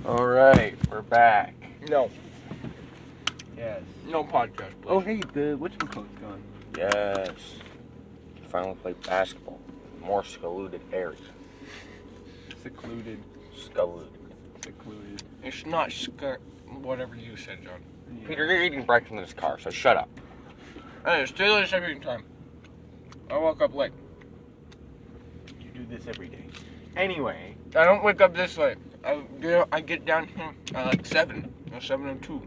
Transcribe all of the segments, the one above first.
Alright, we're back. No. Yes. No podcast, please. Oh, hey, the whatchamacallit's gone. Yes. Finally played basketball. More secluded area. Secluded. Secluded. It's not whatever you said, John. Yeah. Peter, you're eating breakfast in this car, so shut up. Hey, it's daylight saving time. I woke up late. You do this every day. Anyway. I don't wake up this late. I get down here at like 7 or 7:02.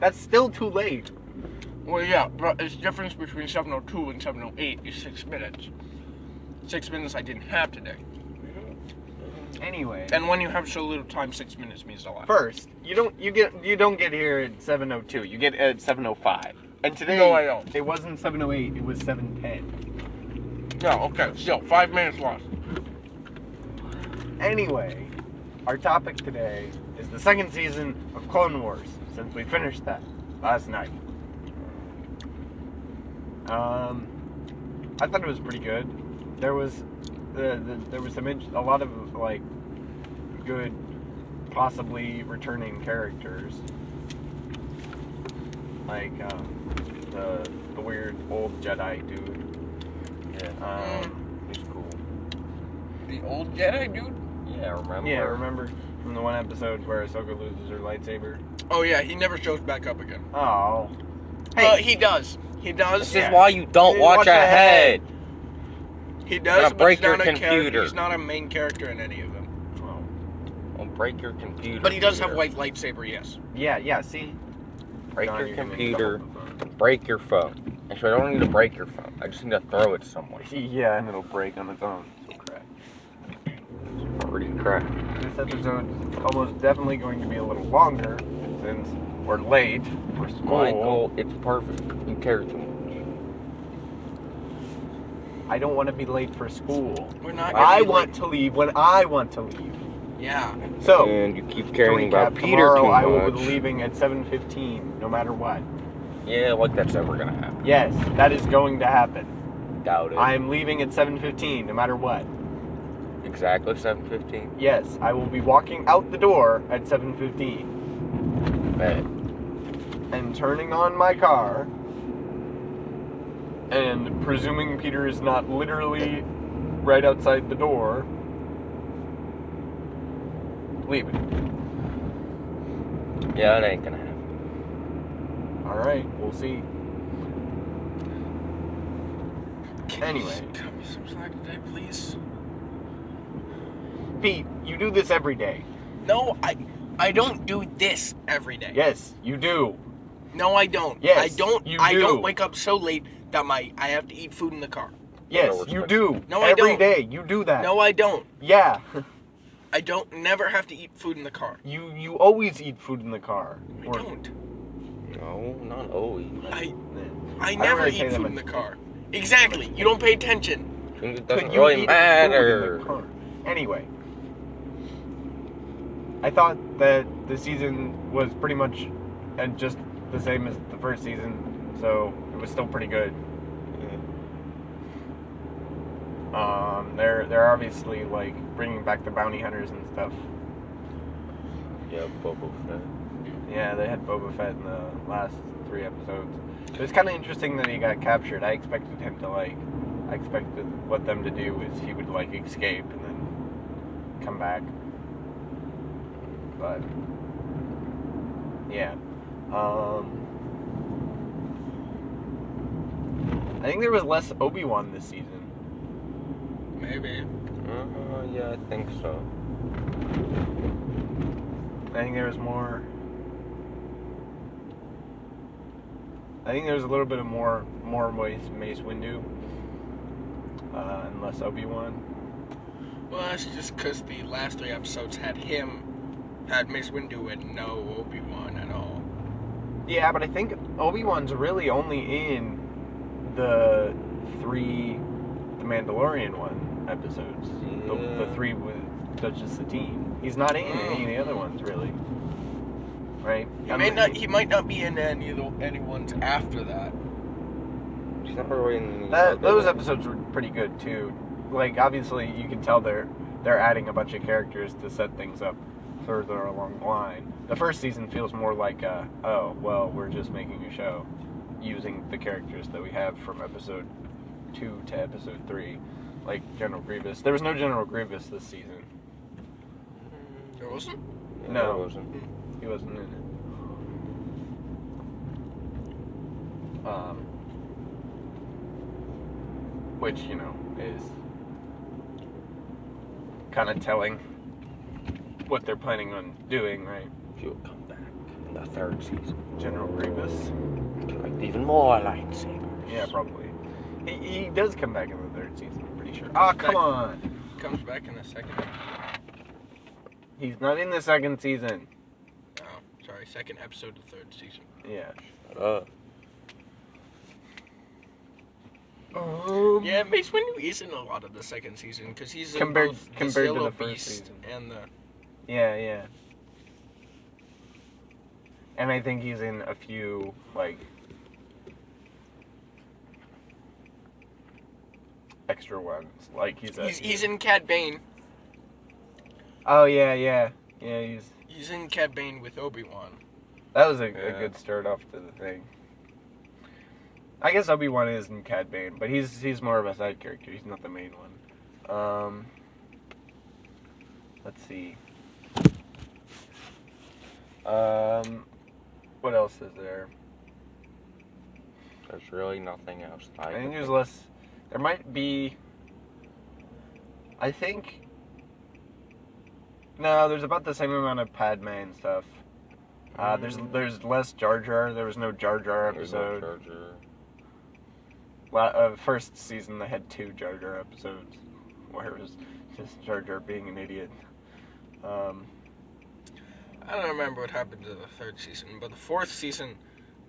That's still too late. Well, yeah, but it's difference between 7:02 and 7:08 is 6 minutes. 6 minutes I didn't have today. Anyway. And when you have so little time, 6 minutes means a lot. First, you don't get here at 7:02. You get at 7:05. And today, No, I don't. It wasn't 7:08. It was 7:10. Yeah, okay, still 5 minutes lost. Anyway, our topic today is the second season of Clone Wars, since we finished that last night. I thought it was pretty good. There was a lot of like good, possibly returning characters, like the weird old Jedi dude. Yeah. He's cool. The old Jedi dude? Yeah, remember? Yeah, remember from the one episode where Ahsoka loses her lightsaber? Oh yeah, he never shows back up again. Oh. He does. He does. This is why you don't watch ahead. He does, but break he's not your a character. computer. He's not a main character in any of them. Oh. Don't break your computer. But he does have Peter. white lightsaber, yes. Yeah, see? Break John, your you're gonna computer. double the phone. Break your phone. Actually, I don't need to break your phone. I just need to throw it somewhere. Yeah, and it'll break on its own. Pretty crap. This episode is almost definitely going to be a little longer, since we're late for school. Michael, it's perfect. You care too much. I don't want to be late for school. We're not. I gonna be want late. to leave when I want to leave. Yeah. So, And you keep to caring about recap, Peter tomorrow too I will much. be leaving at 7:15, no matter what. Yeah, like that's ever gonna happen. Yes, that is going to happen. Doubt it. I am leaving at 7:15, no matter what. Exactly 7:15. Yes, I will be walking out the door at 7:15 Bet. and turning on my car, and presuming Peter is not literally right outside the door, leaving. Yeah, it ain't gonna happen. Alright, we'll see. Anyway. Cut me some slack today, please. Pete, you do this every day. No, I don't do this every day. Yes, you do. No, I don't. Yes, I don't. you I do. don't wake up so late that I have to eat food in the car. Yes, No, you do. No, I Every don't. day, you do that. No, I don't. Yeah. I don't. Never have to eat food in the car. You always eat food in the car. I Or- don't. No, not always. I don't never really pay eat that food in much the car. Exactly. You don't pay attention. It But doesn't you really eat food matter. in the car. Anyway, I thought that the season was pretty much just the same as the first season, so it was still pretty good. They're obviously like bringing back the bounty hunters and stuff. Yeah, Boba Fett. Yeah, they had Boba Fett in the last 3 episodes. It was kind of interesting that he got captured. I expected what them to do is he would like escape and then come back. But yeah, I think there was less Obi-Wan this season. Maybe. Yeah, I think so. I think there was more. I think there's a little bit of more Mace Windu, and less Obi-Wan. Well, that's just because the last 3 episodes had Mace Windu and no Obi-Wan at all. Yeah, but I think Obi-Wan's really only in the 3 The Mandalorian episodes. Yeah. The 3 with just the team. He's not in any of the other ones really. Right? He might not be in any ones after that. He's not really in Those episodes were pretty good too. Like obviously you can tell they're adding a bunch of characters to set things up further along the line. The first season feels more like, we're just making a show using the characters that we have from episode 2 to episode 3, like General Grievous. There was no General Grievous this season. There wasn't? No, There wasn't. he wasn't in it. Which, is kind of telling what they're planning on doing, right? He'll come back in the 3rd season. General Grievous. Collect even more lightsabers. Yeah, probably. He does come back in the 3rd season, I'm pretty sure. Ah, come on! Comes back in the 2nd. He's not in the 2nd season. Oh, sorry, 2nd episode of 3rd season. Yeah. Shut up. Yeah, Mace Windu is in a lot of the 2nd season because he's in Compared both to the Yellow the first Beast season. and the. Yeah. And I think he's in a few, extra ones. Like, He's in Cad Bane. Oh, yeah. Yeah, He's in Cad Bane with Obi-Wan. that was a good start off to the thing. I guess Obi-Wan is in Cad Bane, but he's more of a side character. He's not the main one. Let's see. What else is there? There's really nothing else. I think there's less. There might be. I think. No, there's about the same amount of Padme and stuff. There's less Jar Jar. There was no Jar Jar There's no episode. Jar Jar. First season they had 2 Jar Jar episodes, where it was just Jar Jar being an idiot. I don't remember what happened to the 3rd season, but the 4th season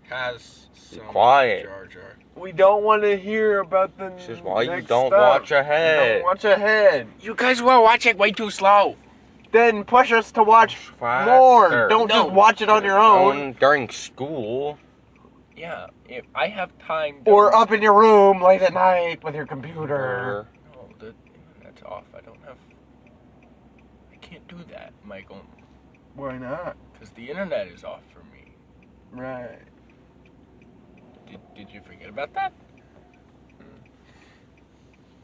has some quiet. Jar Jar. We don't want to hear about the. This is why you next don't stuff. watch ahead. Don't watch ahead. You guys were watching way too slow. Then push us to watch Faster. more. Don't just watch it on your own. During school. Yeah, if I have time. Or up in your room late at night with your computer. No, the internet's off. I can't do that, Michael. Why not? Because the internet is off for me. Right. Did you forget about that?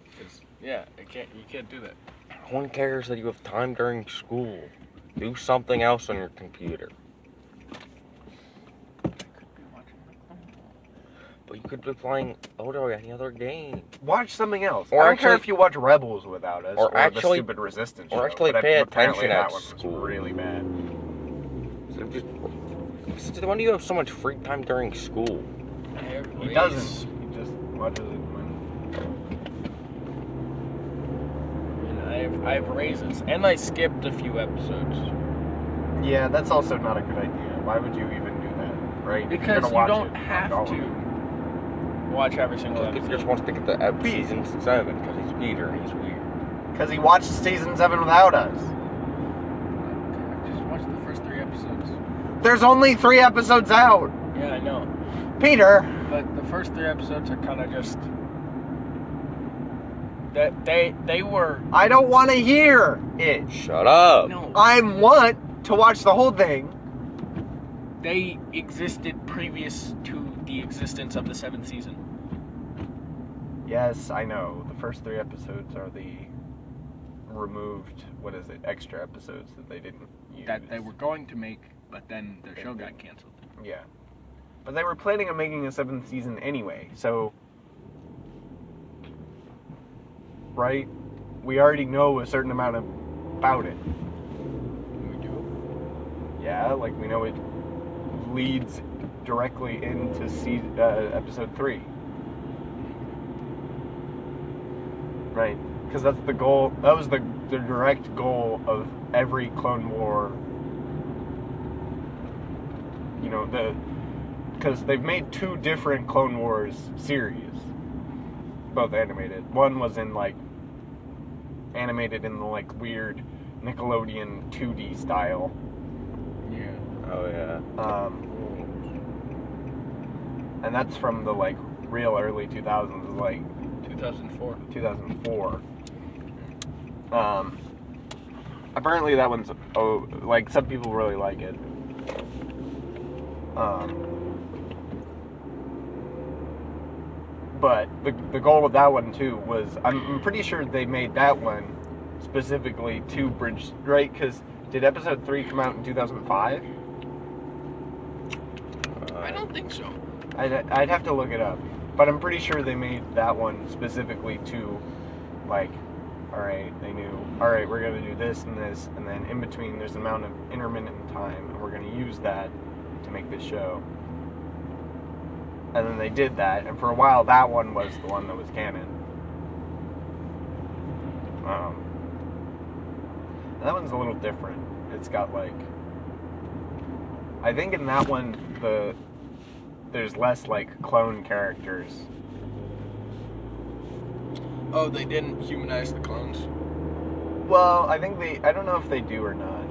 Because, yeah, you can't do that. No one cares that you have time during school. Do something else on your computer. But you could be playing or any other game. Watch something else. Or I don't care actually- if you watch Rebels without us, or or actually- the stupid Resistance or show, actually but pay apparently attention that at one was school. really bad. So just, when do you have so much free time during school? He doesn't. He just watches it when. And I have raises, and I skipped a few episodes. Yeah, that's also not a good idea. Why would you even do that, right? If you're Because gonna you watch don't it, have watch all to of it. watch every single He episode. just wants to get the season 7 because he's Peter and he's weird. Because he watched season 7 without us. Just watch the first 3 episodes. There's only 3 episodes out. Yeah, I know. Peter. But the first 3 episodes are kind of just that they were. I don't want to hear it. Shut up. No, I want to watch the whole thing. they existed previous to the existence of the 7th season. Yes, I know. The first 3 episodes are the removed, extra episodes that they didn't use. That they were going to make, but then their show got canceled. Yeah. But they were planning on making a 7th season anyway, so... Right? We already know a certain amount about it. We do. Yeah, like we know it leads directly into episode 3. Right? Because that's the goal. That was the direct goal of every Clone War. You know, because they've made 2 different Clone Wars series, both animated. One was in animated in the weird Nickelodeon 2D style. Yeah. Oh yeah. And that's from the real early 2000s, 2004. 2004. Apparently that one's like some people really like it. But the goal of that one too was I'm pretty sure they made that one specifically to bridge, right? Because did episode 3 come out in 2005? I don't think so. I'd have to look it up, but I'm pretty sure they made that one specifically to, like, all right, they knew, all right, we're gonna do this, and then in between there's an amount of intermittent time, and we're gonna use that to make this show. And then they did that, and for a while that one was the one that was canon. That one's a little different. It's got like, I think in that one there's less like clone characters. Oh, they didn't humanize the clones? Well, I don't know if they do or not.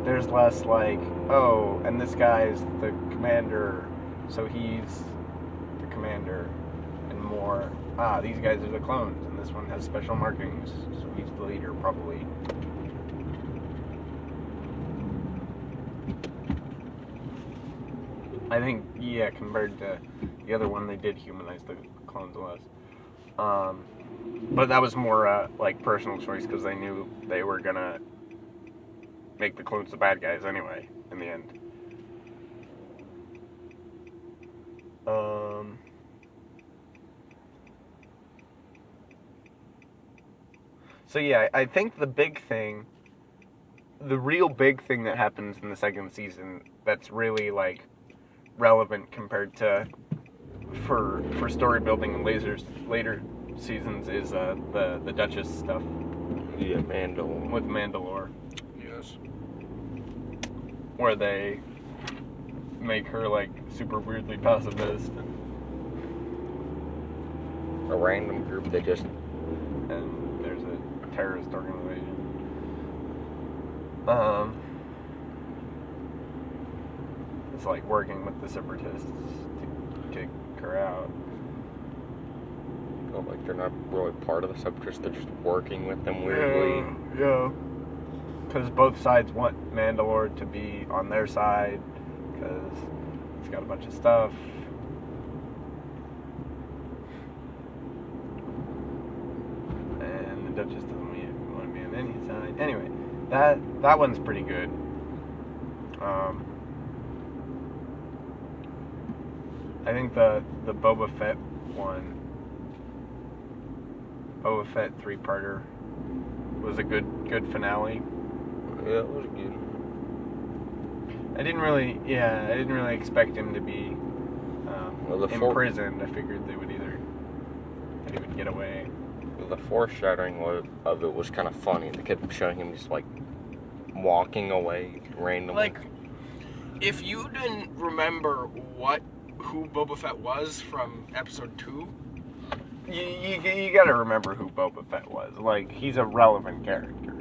There's less like, oh, and this guy's the commander, so he's the commander, and more, these guys are the clones, and this one has special markings, so he's the leader, probably. I think, yeah, compared to the other one, they did humanize the clones less. But that was more like personal choice because they knew they were gonna make the clones the bad guys anyway in the end. So yeah, I think the real big thing that happens in the second season that's really like relevant compared to for story building in later seasons is the Duchess stuff. Yeah, Mandalore. With Mandalore. Yes. Where they make her like super weirdly pacifist. A random group that just... And there's a terrorist organization. It's like working with the separatists to kick her out. Oh, like they're not really part of the separatists, they're just working with them weirdly. Yeah. Because both sides want Mandalore to be on their side, because it's got a bunch of stuff. And the Duchess doesn't want to be on any side. Anyway, that one's pretty good. I think the Boba Fett one, Boba Fett 3-parter, was a good finale. Yeah, it was good. I didn't really expect him to be imprisoned. I figured that he would get away. The foreshadowing of it was kind of funny. They kept showing him just like walking away randomly. Like, if you didn't remember who Boba Fett was from episode 2, you gotta remember who Boba Fett was. Like, he's a relevant character.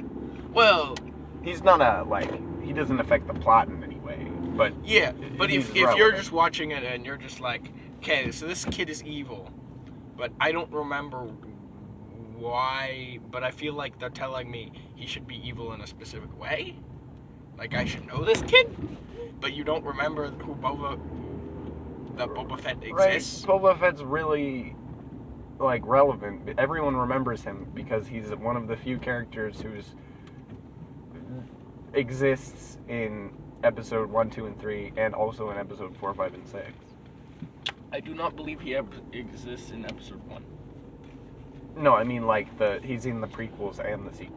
well, He's not he doesn't affect the plot in any way, but yeah, but if relevant. you're just watching it and you're just like, okay, so this kid is evil, but I don't remember why, but I feel like they're telling me he should be evil in a specific way. Like, I should know this kid, but you don't remember Boba Fett exists. Right, Boba Fett's really like relevant. Everyone remembers him because he's one of the few characters who's exists in episode 1, 2, and 3, and also in episode 4, 5, and 6. I do not believe he exists in episode 1. No, I mean like he's in the prequels and the sequel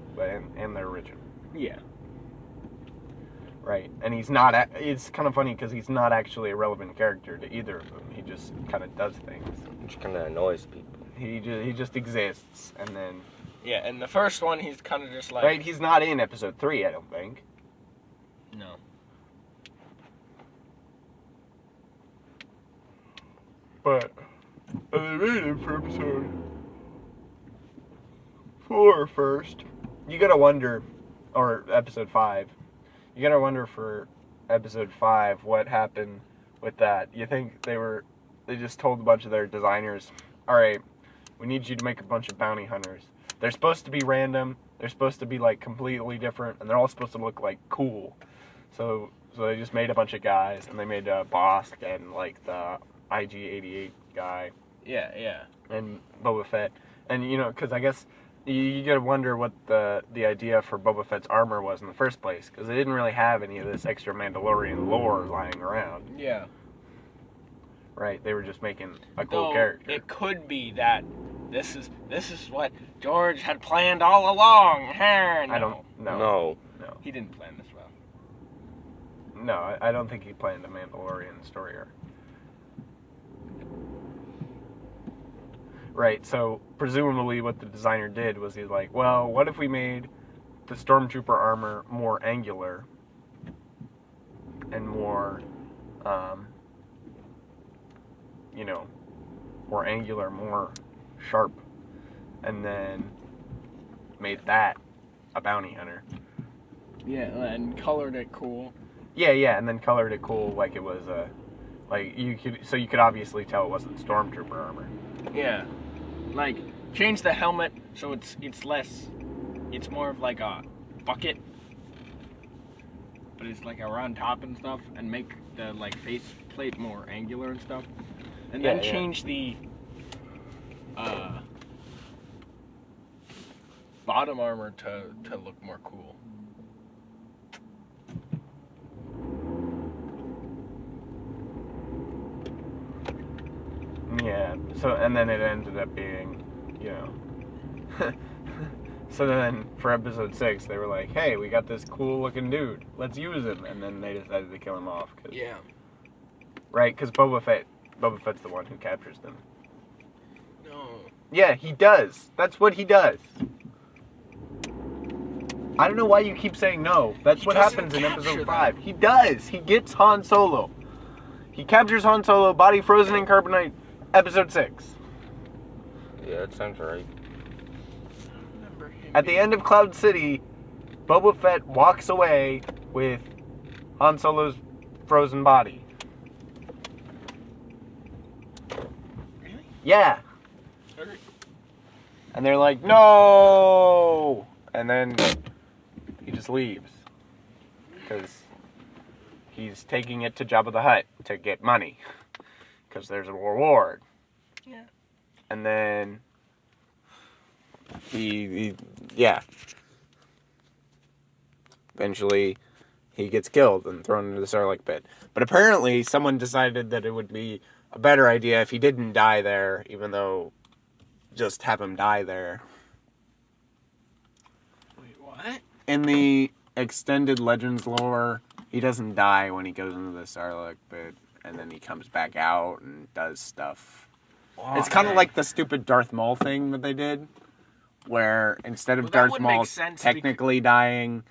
and the original. Yeah. Right, and he's not. It's kind of funny because he's not actually a relevant character to either of them. He just kind of does things. Which kind of annoys people. He just exists, and then. Yeah, and the first one, he's kind of just like... Right, he's not in episode 3, I don't think. No. But they made him for episode 4 first. You gotta wonder, or episode 5. You gotta wonder for episode 5 what happened with that. You think they just told a bunch of their designers, alright, we need you to make a bunch of bounty hunters. They're supposed to be random, They're supposed to be like completely different, and they're all supposed to look like cool. So they just made a bunch of guys, and they made Bosk and like the IG-88 guy. Yeah. And Boba Fett, and because I guess you gotta wonder what the idea for Boba Fett's armor was in the first place, because they didn't really have any of this extra Mandalorian lore lying around. Yeah. Right, they were just making a cool character. It could be that this is what George had planned all along. No. I don't. No. He didn't plan this well. No, I don't think he planned a Mandalorian story arc. Right, so presumably what the designer did was he's like, well, what if we made the Stormtrooper armor more angular and more, more angular, more sharp, and then made that a bounty hunter. Yeah, and colored it cool. Yeah, and then colored it cool like it was you could obviously tell it wasn't Stormtrooper armor. Yeah. Like, change the helmet so it's more of like a bucket, but it's like around top and stuff, and make the like face plate more angular and stuff, and then change the bottom armor to look more cool. Yeah, so, and then it ended up being, so then for episode 6, they were like, hey, we got this cool looking dude, let's use him, and then they decided to kill him off. Yeah. Right, because Boba Fett's the one who captures them. No. Yeah, he does. That's what he does. I don't know why you keep saying no. That's what happens in episode 5. He does. He gets Han Solo. He captures Han Solo, body frozen in carbonite, episode 6. Yeah, that sounds right. At the end of Cloud City, Boba Fett walks away with Han Solo's frozen body. Really? Yeah. Okay. And they're like, no! And then he just leaves. Because he's taking it to Jabba the Hutt to get money. Because there's a reward. Yeah. And then eventually he gets killed and thrown into the Sarlacc pit. But apparently someone decided that it would be a better idea if he didn't die there, even though just have him die there. Wait, what? In the extended Legends lore, he doesn't die when he goes into the Sarlacc pit, and then he comes back out and does stuff. Oh, it's kind of like the stupid Darth Maul thing that they did, where instead of Darth Maul technically dying...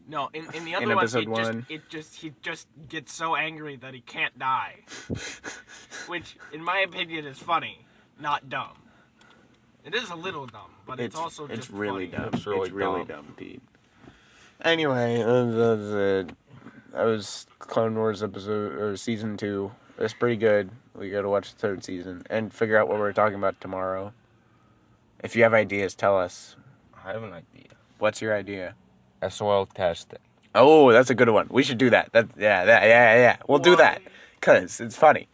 No, in the other one, he just gets so angry that he can't die. Which, in my opinion, is funny, not dumb. It is a little dumb, but it's also just really funny. dumb. It's really dumb, Pete. Anyway, that was Clone Wars season 2. It's pretty good. We gotta watch the 3rd season and figure out what we're talking about tomorrow. If you have ideas, tell us. I have an idea. What's your idea? SOL testing. Oh, that's a good one. We should do that. Yeah. We'll do that. Because it's funny.